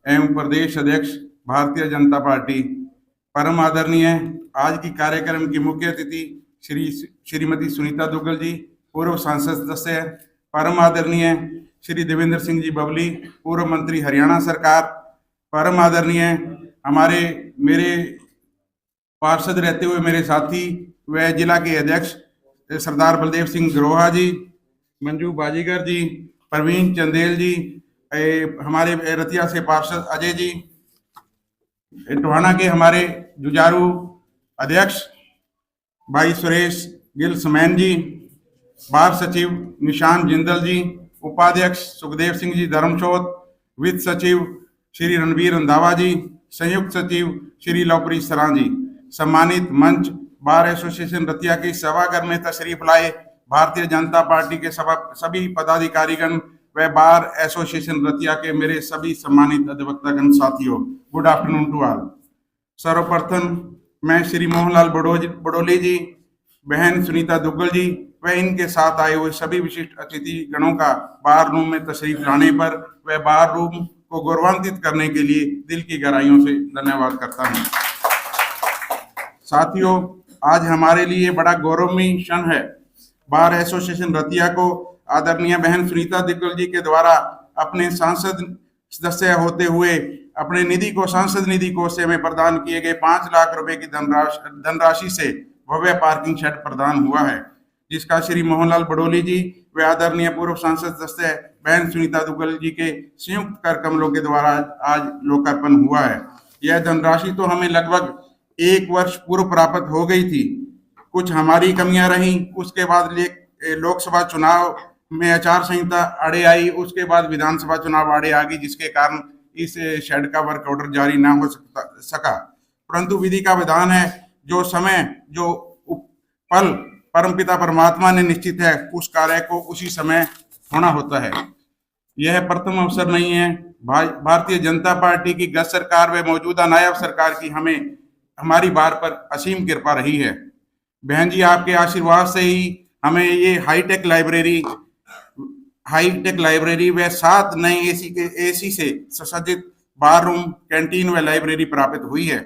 एवं प्रदेश अध्यक्ष भारतीय जनता पार्टी परम आदरणीय आज की कार्यक्रम की मुख्य अतिथि श्रीमती सुनीता दुग्गल जी, पूर्व सांसद सदस्य, परम आदरणीय श्री देवेंद्र सिंह जी बबली, पूर्व मंत्री हरियाणा सरकार, परम आदरणीय मेरे पार्षद रहते हुए मेरे साथी व जिला के अध्यक्ष सरदार बलदेव सिंह ग्रोहा जी, मंजू बाजीगर जी, प्रवीण चंदेल जी, हमारे रतिया से पार्षद अजय जी, टोहाना के हमारे जुझारू अध्यक्ष भाई सुरेश गिल समैन जी, बार सचिव निशान जिंदल जी, उपाध्यक्ष सुखदेव सिंह जी धर्मशोत, वित्त सचिव श्री रणबीर रंधावा जी, संयुक्त सचिव श्री लवप्रीत सरां जी, सम्मानित मंच बार एसोसिएशन रतिया के सभागार में तशरीफ लाए भारतीय जनता पार्टी के सभी पदाधिकारीगण व बार एसोसिएशन रतिया के मेरे सभी सम्मानित अधिवक्तागण साथियों, गुड आफ्टरनून टू ऑल। सर्वप्रथम मैं श्री मोहनलाल बड़ोली जी, बहन सुनीता दुग्गल जी व इनके साथ आए हुए सभी विशिष्ट अतिथि गणों का बार रूम में तशरीफ लाने पर व बार रूम को गौरवान्वित करने के लिए दिल की गहराइयों से धन्यवाद करता हूँ। साथियों, आज हमारे लिए बड़ा गौरवमयी क्षण है। बार एसोसिएशन रतिया को आदरणीय बहन सुनीता दुग्गल जी के द्वारा अपने सांसद सदस्य होते हुए अपने निधि को सांसद निधि कोष से हमें प्रदान किए गए 5 लाख रुपए की धनराशि से भव्य पार्किंग शेड प्रदान हुआ है, जिसका श्री मोहनलाल बड़ोली जी व आदरणीय पूर्व सांसद सदस्य बहन सुनीता दुग्गल जी के संयुक्त कर कमलों के द्वारा आज लोकार्पण हुआ है। यह धनराशि तो हमें लगभग 1 वर्ष पूर्व प्राप्त हो गई थी। कुछ हमारी कमियां रहीं, उसके बाद लोकसभा चुनाव में आचार संहिता आड़े आई, उसके बाद विधानसभा चुनाव आड़े आ गई, जिसके कारण इस शेड का वर्क ऑर्डर जारी ना हो सका। परंतु विधि का विधान है, जो समय जो पल परमपिता परमात्मा ने निश्चित है, उस कार्य को उसी समय होना होता है। यह प्रथम अवसर नहीं है। भारतीय जनता पार्टी की गत सरकार व मौजूदा नायब सरकार की हमारी बार पर असीम कृपा रही है। बहन जी, आपके आशीर्वाद से ही हमें ये हाईटेक लाइब्रेरी व 7 नए एसी से सुसज्जित बार रूम, कैंटीन व लाइब्रेरी प्राप्त हुई है।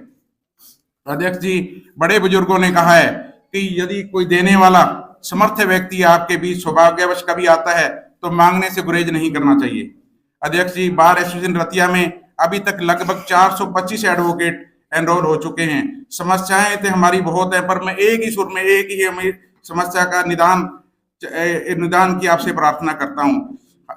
अध्यक्ष जी, बड़े बुजुर्गों ने कहा है कि यदि कोई देने वाला समर्थ व्यक्ति आपके बीच सौभाग्यवश कभी आता है तो मांगने से गुरेज नहीं करना चाहिए। अध्यक्ष जी, बार एसोसिएशन रतिया में अभी तक लगभग 425 एडवोकेट एनरोल हो चुके हैं। समस्याएं तो हमारी बहुत है, पर मैं एक ही सुर में एक ही हमारी समस्या का निदान की आपसे प्रार्थना करता हूं।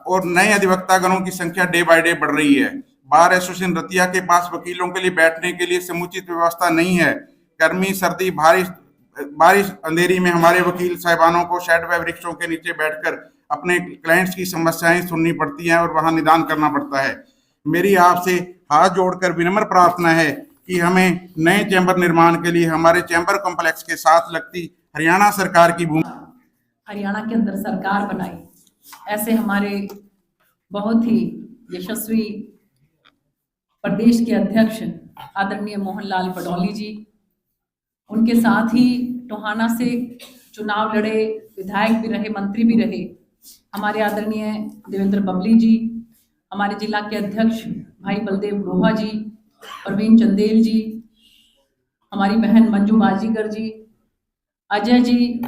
और नए अधिवक्तागणों की संख्या डे बाय डे बढ़ रही है। बार एसोसिएशन रतिया के पास वकीलों के लिए बैठने के लिए समुचित व्यवस्था नहीं है। गर्मी, सर्दी, बारिश अंधेरी में हमारे वकील साहिबानों को शेड व वृक्षों के नीचे बैठकर अपने क्लाइंट्स की समस्याएं सुननी पड़ती हैं और वहां निदान करना पड़ता है। मेरी आपसे हाथ जोड़कर विनम्र प्रार्थना है कि हमें नए चैम्बर निर्माण के लिए हमारे चैम्बर कॉम्प्लेक्स के साथ लगती हरियाणा सरकार की हरियाणा के अंदर सरकार बनाई, ऐसे हमारे बहुत ही यशस्वी प्रदेश के अध्यक्ष आदरणीय मोहनलाल बड़ौली जी, उनके साथ ही टोहाना से चुनाव लड़े, विधायक भी रहे, मंत्री भी रहे, हमारे आदरणीय देवेंद्र बबली जी, हमारे जिला के अध्यक्ष भाई बलदेव ग्रोहा जी, प्रवीण चंदेल जी, हमारी बहन मंजू बाजीगर जी, अजय जी,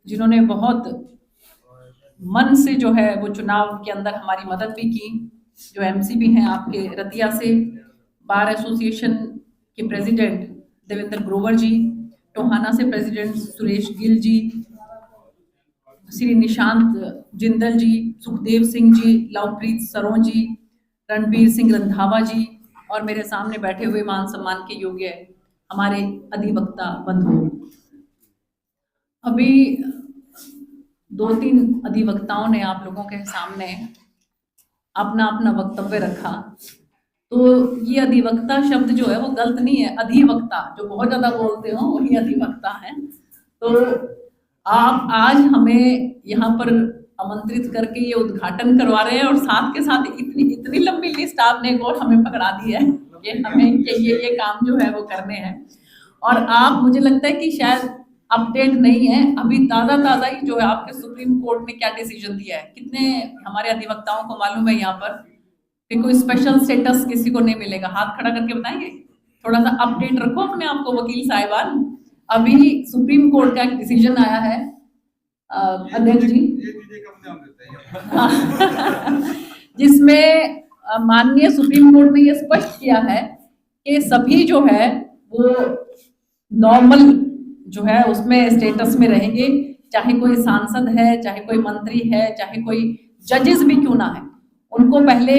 जिन्होंने बहुत मन से जो है वो चुनाव के अंदर हमारी मदद भी की, जो एमसी भी हैं आपके रतिया से, बार एसोसिएशन के प्रेसिडेंट देवेंद्र ग्रोवर जी, टोहाना से प्रेसिडेंट सुरेश गिल जी, श्री निशांत जिंदल जी, सुखदेव सिंह जी, लवप्रीत सरों जी, रणबीर सिंह रंधावा जी, और मेरे सामने बैठे हुए मान सम्मान के योग्य हमारे अधिवक्ता बंधु। अभी 2-3 अधिवक्ताओं ने आप लोगों के सामने अपना अपना वक्तव्य रखा। तो ये अधिवक्ता शब्द जो है वो गलत नहीं है, अधिवक्ता जो बहुत ज्यादा बोलते हो वही अधिवक्ता है। तो आप आज हमें यहाँ पर आमंत्रित करके ये उद्घाटन करवा रहे हैं और साथ के साथ इतनी इतनी लंबी लिस्ट आपने और हमें पकड़ा दी है कि हमें कि ये काम जो है वो करने हैं। और आप, मुझे लगता है कि शायद अपडेट नहीं है, अभी ताजा ही जो है आपके सुप्रीम कोर्ट ने क्या डिसीजन दिया है। कितने हमारे अधिवक्ताओं को मालूम है यहाँ पर कि कोई स्पेशल स्टेटस किसी को नहीं मिलेगा? हाथ खड़ा करके बताएंगे, थोड़ा सा अपडेट रखो अपने आप को वकील साहिबान। अभी सुप्रीम कोर्ट का एक डिसीजन आया है अध्यक्ष जी, जिसमें माननीय सुप्रीम कोर्ट ने ये स्पष्ट किया है कि सभी जो है वो नॉर्मल जो है उसमें स्टेटस में रहेंगे, चाहे कोई सांसद है, चाहे कोई मंत्री है, चाहे कोई जजेस भी क्यों ना है, उनको पहले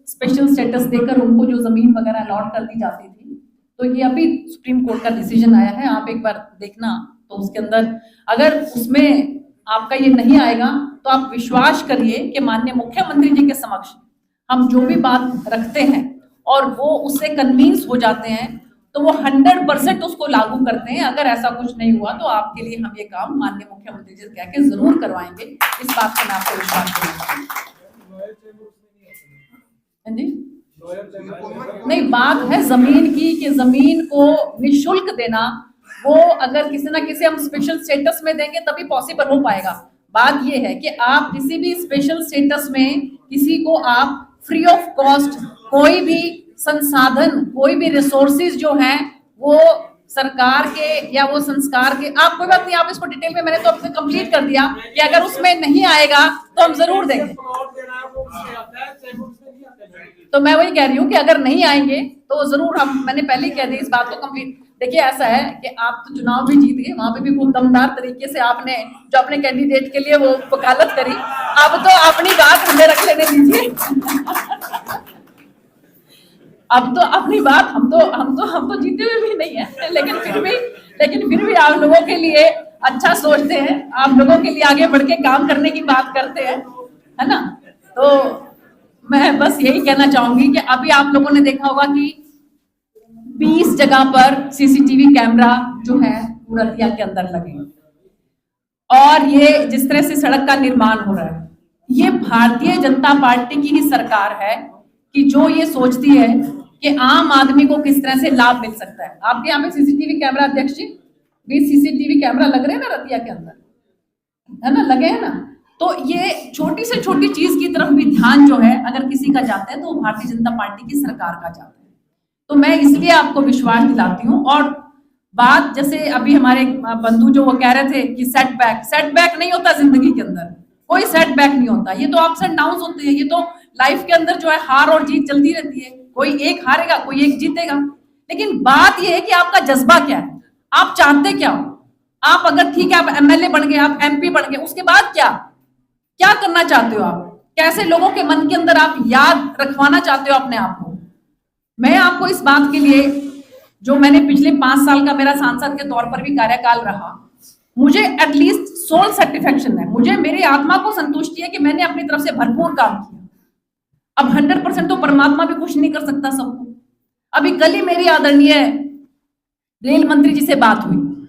स्पेशल स्टेटस देकर उनको जो जमीन वगैरह अलॉट कर दी जाती थी। तो ये अभी सुप्रीम कोर्ट का डिसीजन आया है, आप एक बार देखना। तो उसके अंदर अगर उसमें आपका ये नहीं आएगा तो आप विश्वास करिए कि माननीय मुख्यमंत्री जी के समक्ष हम जो भी बात रखते हैं और वो उससे कन्विंस हो जाते हैं तो वो 100% उसको लागू करते हैं। अगर ऐसा कुछ नहीं हुआ तो आपके लिए हम ये काम माननीय मुख्यमंत्री जी से कह के जरूर करवाएंगे, इस बात का मैं आपको विश्वास करूंगा। जी नहीं, बात है जमीन की कि जमीन को निशुल्क देना, वो अगर किसी ना किसी हम स्पेशल स्टेटस में देंगे तभी पॉसिबल हो पाएगा। बात ये है कि आप किसी भी स्पेशल स्टेटस में किसी को आप फ्री ऑफ कॉस्ट कोई भी संसाधन, कोई भी रिसोर्सेज जो हैं वो सरकार के या वो संस्कार के, आप कोई बात नहीं, आप इसको डिटेल में, मैंने तो आपसे कंप्लीट कर दिया कि अगर उसमें नहीं आएगा तो हम जरूर देंगे। तो मैं वही कह रही हूँ कि अगर नहीं आएंगे तो जरूर हम, मैंने पहले ही कह दी इस बात को कंप्लीट। देखिए ऐसा है कि आप तो चुनाव भी जीत गए, वहां पे भी बहुत दमदार तरीके से आपने जो अपने कैंडिडेट के लिए वो वकालत करी, अब तो अपनी बात हमें रख लेने दीजिए। अब तो अपनी बात हम तो जीते हुए भी नहीं है, लेकिन फिर भी आप लोगों के लिए अच्छा सोचते हैं, आप लोगों के लिए आगे बढ़ के काम करने की बात करते हैं, है ना। तो मैं बस यही कहना चाहूंगी कि अभी आप लोगों ने देखा होगा कि 20 जगह पर सीसीटीवी कैमरा जो है रतिया के अंदर लगे, और ये जिस तरह से सड़क का निर्माण हो रहा है, ये भारतीय जनता पार्टी की ही सरकार है कि जो ये सोचती है कि आम आदमी को किस तरह से लाभ मिल सकता है। आपके यहाँ पे सीसीटीवी कैमरा, अध्यक्ष जी, 20 सीसीटीवी कैमरा लग रहे हैं ना रतिया के अंदर, है ना, लगे हैं ना। तो ये छोटी से छोटी चीज की तरफ भी ध्यान जो है अगर किसी का जाता है तो वो भारतीय जनता पार्टी की सरकार का जाता है। तो मैं इसलिए आपको विश्वास दिलाती हूँ। और बात जैसे अभी हमारे बंधु जो वो कह रहे थे कि सेटबैक नहीं होता जिंदगी के अंदर, कोई सेटबैक नहीं होता, ये तो अप्स एंड डाउन्स होते हैं, ये तो लाइफ के अंदर जो है हार और जीत चलती रहती है, कोई एक हारेगा कोई एक जीतेगा। लेकिन बात ये है कि आपका जज्बा क्या है, आप चाहते क्या हो। आप अगर ठीक है आप एमएलए बन गए, आप एमपी बन गए, उसके बाद क्या करना चाहते हो आप, कैसे लोगों के मन के अंदर आप याद रखवाना चाहते हो अपने आप को। मैं आपको इस बात के लिए, जो मैंने पिछले 5 साल का मेरा सांसद के तौर पर भी कार्यकाल रहा, मुझे एटलीस्ट सोल सेटिस्फेक्शन है, मुझे मेरी आत्मा को संतुष्टि है कि मैंने अपनी तरफ से भरपूर काम किया। अब 100% तो परमात्मा भी खुश नहीं कर सकता सबको। अभी कल ही मेरी आदरणीय रेल मंत्री जी से बात हुई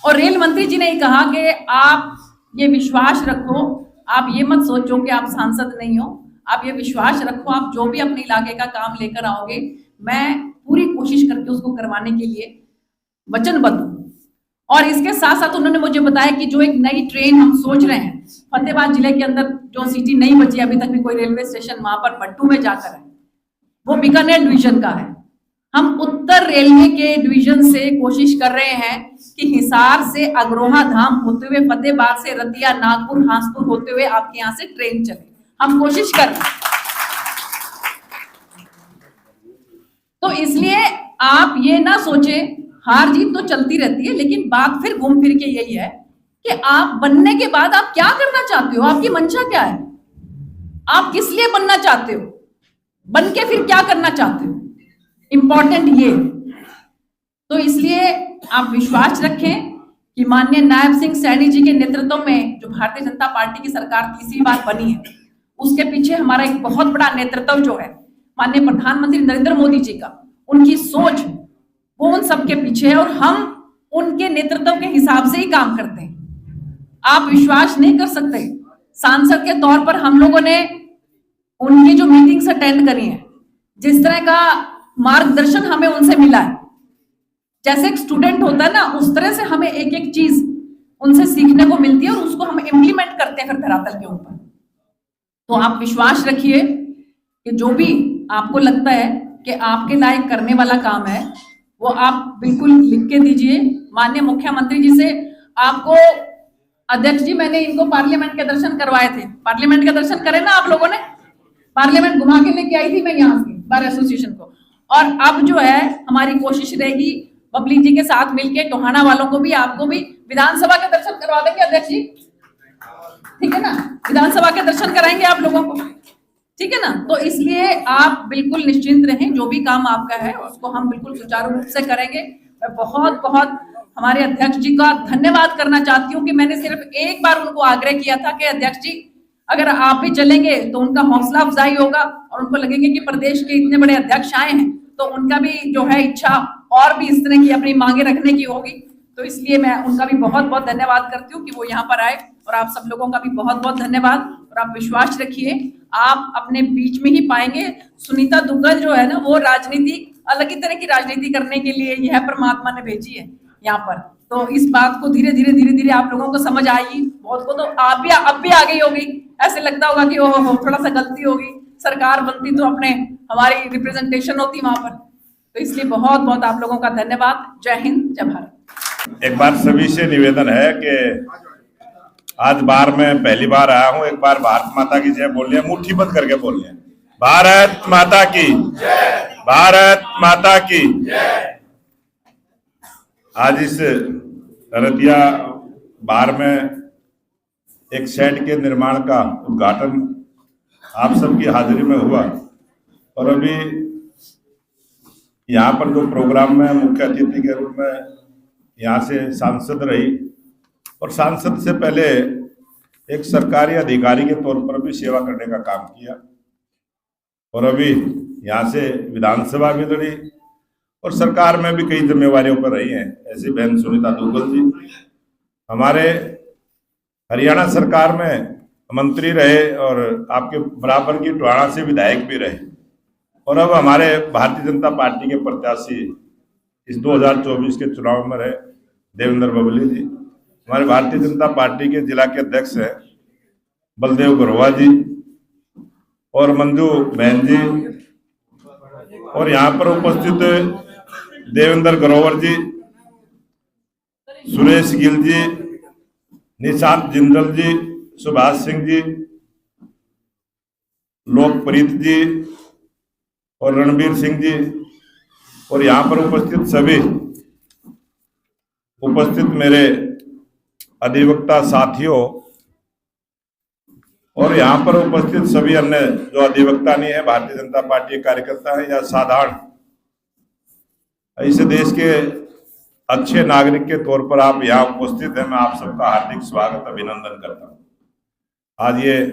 और रेल मंत्री जी ने कहा कि आप ये विश्वास रखो, आप ये मत सोचो कि आप सांसद नहीं हो, आप ये विश्वास रखो, आप जो भी अपने इलाके का काम लेकर आओगे मैं पूरी कोशिश करके उसको करवाने के लिए वचनबद्ध हूँ। और इसके साथ साथ उन्होंने मुझे बताया कि जो एक नई ट्रेन हम सोच रहे हैं फतेहाबाद जिले के अंदर, जो सिटी नहीं बची अभी तक भी कोई रेलवे स्टेशन वहां पर बट्टू में जाकर है, वो बीकानेर डिवीजन का है। हम उत्तर रेलवे के डिवीजन से कोशिश कर रहे हैं कि हिसार से अग्रोहा धाम होते हुए, फतेहाबाद से रतिया, नागपुर, हांसपुर होते हुए आपके यहाँ से ट्रेन चले, हम कोशिश कर रहे हैं। तो इसलिए आप ये ना सोचे, हार जीत तो चलती रहती है, लेकिन बात फिर घूम फिर के यही है कि आप बनने के बाद आप क्या करना चाहते हो, आपकी मंशा क्या है, आप किस लिए बनना चाहते हो, बन के फिर क्या करना चाहते हो, इंपॉर्टेंट ये। तो इसलिए आप विश्वास रखें कि माननीय नायब सिंह सैनी जी के नेतृत्व में जो भारतीय जनता पार्टी की सरकार तीसरी बार बनी है, उसके पीछे हमारा एक बहुत बड़ा नेतृत्व जो है माननीय प्रधानमंत्री नरेंद्र मोदी जी का, उनकी सोच, वो उन सबके पीछे है और हम उनके नेतृत्व के हिसाब से ही काम करते हैं। आप विश्वास नहीं कर सकते, सांसद के तौर पर हम लोगों ने उनकी जो मीटिंग्स अटेंड करी है, जिस तरह का मार्गदर्शन हमें उनसे मिला है, जैसे एक स्टूडेंट होता है ना, उस तरह से हमें एक एक चीज उनसे सीखने को मिलती है और उसको हम इम्प्लीमेंट करते हैं फिर धरातल के ऊपर। तो आप विश्वास रखिए कि जो भी आपको लगता है कि आपके लायक करने वाला काम है, वो आप बिल्कुल लिख के दीजिए माननीय मुख्यमंत्री जी से। आपको अध्यक्ष जी, मैंने इनको पार्लियामेंट के दर्शन करवाए थे, पार्लियामेंट के दर्शन करे ना आप लोगों ने, पार्लियामेंट घुमा के लेके आई थी मैं यहाँ से बार एसोसिएशन को। और अब जो है हमारी कोशिश रहेगी बबली जी के साथ मिलके टोहाना वालों को भी, आपको भी विधानसभा के दर्शन करवा देंगे अध्यक्ष जी, ठीक है ना, विधानसभा के दर्शन कराएंगे आप लोगों को, ठीक है ना। तो इसलिए आप बिल्कुल निश्चिंत रहें, जो भी काम आपका है उसको हम बिल्कुल सुचारू रूप से करेंगे। मैं बहुत बहुत हमारे अध्यक्ष जी का धन्यवाद करना चाहती हूँ कि मैंने सिर्फ एक बार उनको आग्रह किया था कि अध्यक्ष जी अगर आप भी चलेंगे तो उनका हौसला अफजाई होगा और उनको लगेंगे कि प्रदेश के इतने बड़े अध्यक्ष आए हैं तो उनका भी जो है इच्छा और भी इस तरह की अपनी मांगे रखने की होगी। तो इसलिए मैं उनका भी बहुत बहुत धन्यवाद करती हूँ कि वो यहाँ पर आए, और आप सब लोगों का भी बहुत बहुत धन्यवाद। और आप विश्वास रखिए आप अपने बीच में ही पाएंगे सुनीता दुग्गल जो है ना, वो राजनीति अलग ही तरह की राजनीति करने के लिए यह परमात्मा ने भेजी है यहाँ पर। तो इस बात को धीरे धीरे आप लोगों को समझ आएगी, बहुत को तो आप भी अब भी आ गई होगी, ऐसे लगता होगा कि ओह थोड़ा सा गलती होगी, सरकार बनती तो अपने हमारी रिप्रेजेंटेशन होती वहां पर। तो इसलिए बहुत बहुत आप लोगों का धन्यवाद। जय हिंद, जय भारत। एक बार सभी से निवेदन है कि आज बार में पहली बार आया हूं, एक बार भारत माता की जय बोल लिया, मुट्ठी बंद करके बोल लिया, भारत माता की जय, भारत माता की जय। आज इस रतिया बार में एक शेड के निर्माण का उद्घाटन आप सबकी हाजिरी में हुआ, और अभी यहाँ पर जो प्रोग्राम में मुख्य अतिथि के रूप में यहाँ से सांसद रही, और सांसद से पहले एक सरकारी अधिकारी के तौर पर भी सेवा करने का काम किया, और अभी यहाँ से विधानसभा भी लड़ी और सरकार में भी कई जिम्मेवारियों पर रही हैं। ऐसी बहन सुनीता दुग्गल जी हमारे हरियाणा सरकार में मंत्री रहे और आपके बराबर की टोहाना से विधायक भी रहे, और अब हमारे भारतीय जनता पार्टी के प्रत्याशी इस 2024 के चुनाव में रहे देवेंद्र बबली जी, हमारे भारतीय जनता पार्टी के जिला के अध्यक्ष हैं बलदेव गरोवा जी और मंजू बहन जी, और यहाँ पर उपस्थित देवेंद्र ग्रोवर जी, सुरेश गिल जी, निशांत जिंदल जी, सुभाष सिंह जी, लोकप्रीत जी और रणबीर सिंह जी, और यहाँ पर उपस्थित सभी उपस्थित मेरे अधिवक्ता साथियों, और यहाँ पर उपस्थित सभी अन्य जो अधिवक्ता नहीं है, भारतीय जनता पार्टी के कार्यकर्ता है या साधारण इस देश के अच्छे नागरिक के तौर पर आप यहाँ उपस्थित हैं, मैं आप सबका हार्दिक स्वागत अभिनंदन करता हूँ। आज ये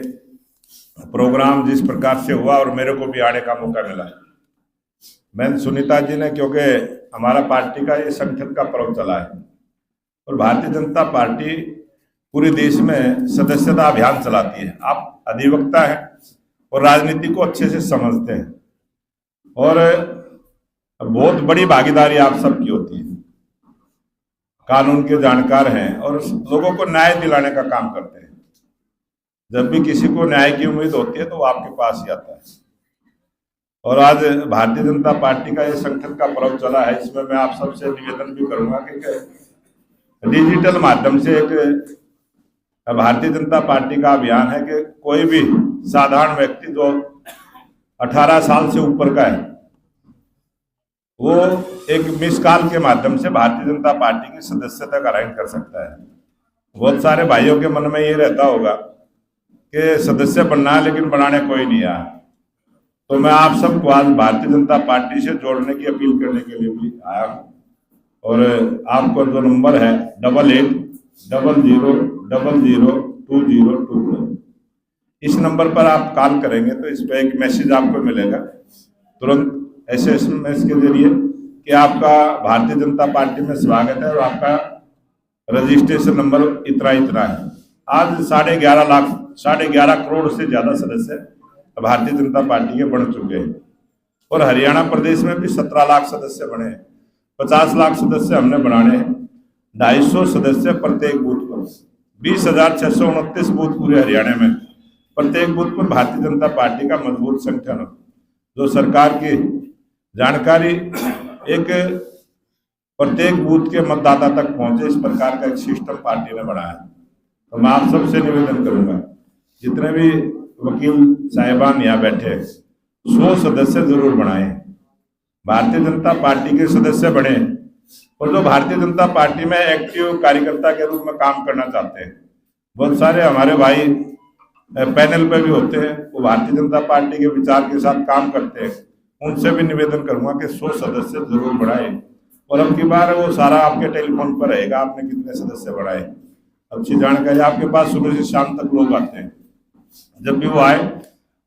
प्रोग्राम जिस प्रकार से हुआ और मेरे को भी आने का मौका मिला, मैं सुनीता जी ने, क्योंकि हमारा पार्टी का ये संगठन का पर्व चला है और भारतीय जनता पार्टी पूरे देश में सदस्यता अभियान चलाती है। आप अधिवक्ता हैं और राजनीति को अच्छे से समझते हैं, और बहुत बड़ी भागीदारी आप सबकी होती है, कानून के जानकार हैं और लोगों को न्याय दिलाने का काम करते हैं। जब भी किसी को न्याय की उम्मीद होती है तो वो आपके पास ही आता है, और आज भारतीय जनता पार्टी का ये संगठन का पर्व चला है, इसमें मैं आप सबसे निवेदन भी करूंगा कि डिजिटल माध्यम से एक भारतीय जनता पार्टी का अभियान है कि कोई भी साधारण व्यक्ति जो 18 साल से ऊपर का है वो एक मिस कॉल के माध्यम से भारतीय जनता पार्टी की सदस्यता ग्रहण कर सकता है। बहुत सारे भाइयों के मन में ये रहता होगा कि सदस्य बनना है लेकिन बनाने कोई नहीं आया, तो मैं आप सबको आज भारतीय जनता पार्टी से जोड़ने की अपील करने के लिए भी आया हूँ। और आपको जो नंबर है 8800002024, इस नंबर पर आप कॉल करेंगे तो इस पर एक मैसेज आपको मिलेगा तुरंत SMS के जरिए कि आपका भारतीय जनता पार्टी में स्वागत है और आपका रजिस्ट्रेशन नंबर इतना इतना है। आज 11.5 करोड़ से ज्यादा सदस्य भारतीय जनता पार्टी के बन चुके हैं और हरियाणा प्रदेश में भी 17 लाख सदस्य बने हैं। 50 लाख सदस्य हमने बनाने हैं, 250 सदस्य प्रत्येक बूथ पर, 20,629 बूथ पूरे हरियाणा में, प्रत्येक बूथ पर भारतीय जनता पार्टी का मजबूत संगठन जो सरकार की जानकारी एक प्रत्येक बूथ के मतदाता तक पहुंचे, इस प्रकार का एक सिस्टम पार्टी ने बनाया। तो मैं आप सबसे निवेदन करूंगा, जितने भी वकील साहिबान यहाँ बैठे हैं 100 सदस्य जरूर बनाएं, भारतीय जनता पार्टी के सदस्य बने और जो भारतीय जनता पार्टी में एक्टिव कार्यकर्ता के रूप में काम करना चाहते हैं। बहुत सारे हमारे भाई पैनल पे भी होते हैं, वो भारतीय जनता पार्टी के विचार के साथ काम करते हैं। उनसे भी निवेदन करूंगा कि 100 सदस्य जरूर बढ़ाएं और अब की बार वो सारा आपके टेलीफोन पर रहेगा, आपने कितने सदस्य बढ़ाए, अच्छी जानकारी आपके पास सुबह से शाम तक लोग आते हैं। जब भी वो आए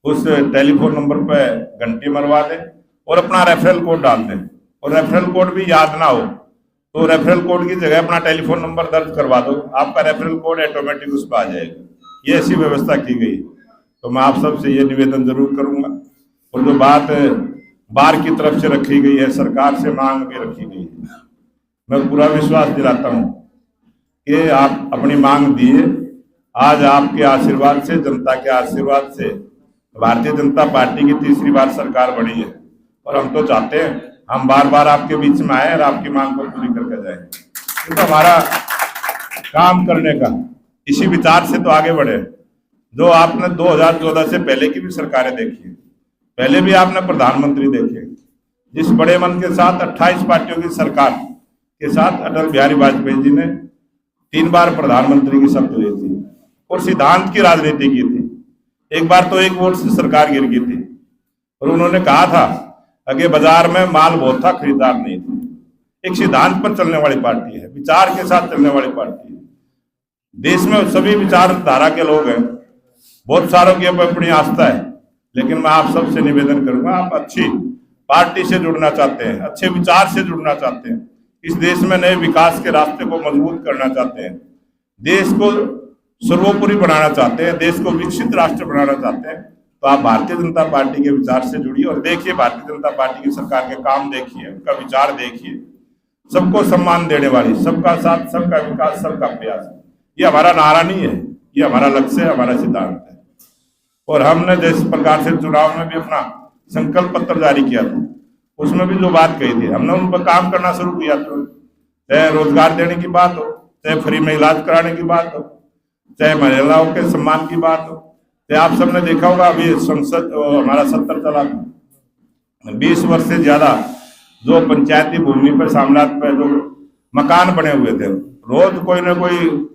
उस टेलीफोन नंबर पर घंटी मरवा दें और अपना रेफरल कोड डाल दें, और रेफरल कोड भी याद ना हो तो रेफरल कोड की जगह अपना टेलीफोन नंबर दर्ज करवा दो, आपका रेफरल कोड ऑटोमेटिक उस पर आ जाएगा। ये ऐसी व्यवस्था की गई। तो मैं आप सबसे ये निवेदन जरूर करूंगा। और जो बात बार की तरफ से रखी गई है, सरकार से मांग भी रखी गई है, मैं पूरा विश्वास दिलाता हूं कि आप अपनी मांग दिए। आज आपके आशीर्वाद से, जनता के आशीर्वाद से भारतीय जनता पार्टी की तीसरी बार सरकार बनी है और हम तो चाहते हैं हम बार बार आपके बीच में आए और आपकी मांग को पूरी करके जाए। तो हमारा काम करने का इसी विचार से तो आगे बढ़े। जो आपने 2014 से पहले की भी सरकारें देखी, पहले भी आपने प्रधानमंत्री देखे, जिस बड़े मन के साथ 28 पार्टियों की सरकार के साथ अटल बिहारी वाजपेयी जी ने 3 बार प्रधानमंत्री की शपथ ली थी और सिद्धांत की राजनीति की थी। एक बार तो 1 वोट से सरकार गिर गई थी और उन्होंने कहा था कि बाजार में माल बहुत था, खरीदार नहीं थे। एक सिद्धांत पर चलने वाली पार्टी है, विचार के साथ चलने वाली पार्टी है। देश में सभी विचारधारा के लोग हैं, बहुत सारों की अपनी आस्था है, लेकिन मैं आप सबसे निवेदन करूंगा, आप अच्छी पार्टी से जुड़ना चाहते हैं, अच्छे विचार से जुड़ना चाहते हैं, इस देश में नए विकास के रास्ते को मजबूत करना चाहते हैं, देश को सर्वोपरि बनाना चाहते हैं, देश को विकसित राष्ट्र बनाना चाहते हैं, तो आप भारतीय जनता पार्टी के विचार से जुड़िए और देखिए भारतीय जनता पार्टी की सरकार के काम देखिए, उनका विचार देखिए। सबको सम्मान देने वाली, सबका साथ, सबका विकास, सबका प्रयास, ये हमारा नारा नहीं है, ये हमारा लक्ष्य है, हमारा सिद्धांत है। और हमने जिस प्रकार से चुनाव में भी अपना संकल्प पत्र जारी किया था, उसमें भी जो बात कही थी, हमने उन पर काम करना शुरू किया था। चाहे रोजगार देने की बात हो, चाहे फ्री में इलाज कराने की बात हो, चाहे महिलाओं के सम्मान की बात हो। चाहे आप सबने देखा होगा अभी संसद हमारा 70 चला, 20 वर्ष से ज्यादा जो पंचायती भूमि पर सामलात पर जो मकान बने हुए थे, रोज कोई ना कोई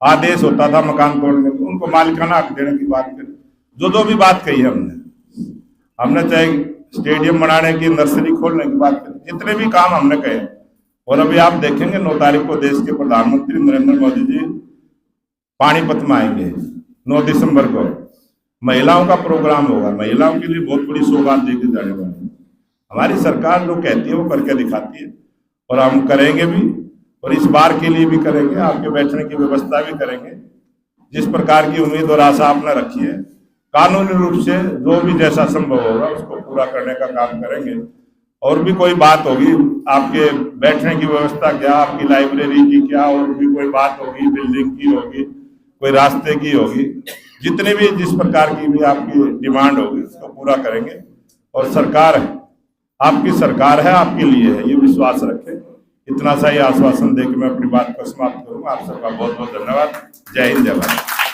आदेश होता था मकान तोड़ने को, उनको मालिकाना हक देने की बात करी। जो भी बात कही हमने चाहे स्टेडियम बनाने की, नर्सरी खोलने की बात करी, जितने भी काम हमने कहे। और अभी आप देखेंगे 9 तारीख को देश के प्रधानमंत्री नरेंद्र मोदी जी पानीपत में आएंगे। 9 दिसंबर को महिलाओं का प्रोग्राम होगा, महिलाओं के लिए बहुत बड़ी सौगात देके जाने वाली है। हमारी सरकार जो कहती है वो करके दिखाती है और हम करेंगे भी, और इस बार के लिए भी करेंगे, आपके बैठने की व्यवस्था भी करेंगे। जिस प्रकार की उम्मीद और आशा आपने रखी है, कानूनी रूप से जो भी जैसा संभव होगा उसको पूरा करने का काम करेंगे। और भी कोई बात होगी, आपके बैठने की व्यवस्था क्या, आपकी लाइब्रेरी की क्या, और भी कोई बात होगी, बिल्डिंग की होगी, कोई रास्ते की होगी, जितने भी जिस प्रकार की भी आपकी डिमांड होगी उसको पूरा करेंगे। और सरकार आपकी सरकार है, आपके लिए है, ये विश्वास रखें। इतना सा ही आश्वासन देकर मैं अपनी बात को समाप्त करूंगा। आप सबका बहुत बहुत धन्यवाद। जय हिंद, जय भारत।